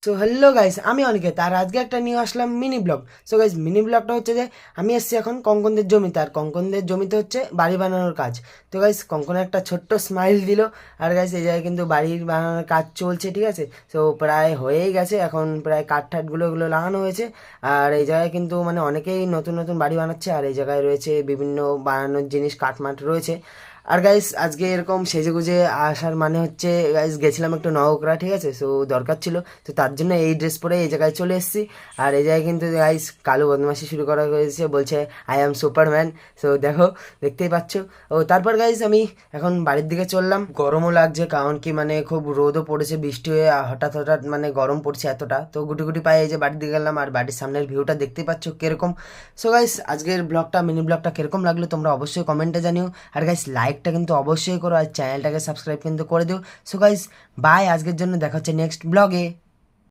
So hello guys, আমি অনিকেত আর আজকে একটা নিয়ে আসলাম mini vlog. So guys, mini ব্লগটা হচ্ছে যে আমি এসেছি এখন কঙ্কনদের জমিতে, আর কঙ্কনদের জমিতে হচ্ছে বাড়ি বানানোর কাজ। তো গাইস, কঙ্কনে একটা ছোট্ট স্মাইল দিল। আর গাইস, এই জায়গায় কিন্তু বাড়ি বানানোর কাজ চলছে, ঠিক আছে। তো প্রায় হয়েই গেছে, এখন প্রায় কাঠ ঠাটগুলো এগুলো লাগানো হয়েছে। আর এই জায়গায় কিন্তু মানে অনেকেই নতুন নতুন বাড়ি বানাচ্ছে, আর এই জায়গায় রয়েছে বিভিন্ন বানানোর জিনিস, কাঠমাট রয়েছে। আর গাইস, আজকে এরকম সেজেগুজে আসার মানে হচ্ছে গাইস গেছিলাম একটু নওকরা, ঠিক আছে। সো দরকার ছিল, তো তার জন্য এই ড্রেস পরে এই জায়গায় চলে এসেছি। আর এই জায়গায় কিন্তু গাইস কালো বদমাশি শুরু করা হয়েছে, বলছে আই অ্যাম সুপারম্যান। সো দেখো, দেখতেই পাচ্ছ। ও তারপর গাইস আমি এখন বাড়ির দিকে চললাম। গরমও লাগছে, কারণ কি মানে খুব রোদও পড়েছে, বৃষ্টি হয়ে হঠাৎ হঠাৎ মানে গরম পড়ছে এতটা। তো গুটি গুটি পায়ে এই যে বাড়ির দিকে গেলাম, আর বাড়ির সামনের ভিউটা দেখতেই পাচ্ছ কিরকম। সো গাইস, আজকের ব্লগটা মিনি ব্লগটা কিরকম লাগলো তোমরা অবশ্যই কমেন্টে জানিও। আর গাইস, লাইকটা কিন্তু অবশ্যই করো, আর চ্যানেলটাকে সাবস্ক্রাইব কিন্তু করে দিও। সো গাইস, বাই, আজকের জন্য দেখা হচ্ছে নেক্সট ব্লগে।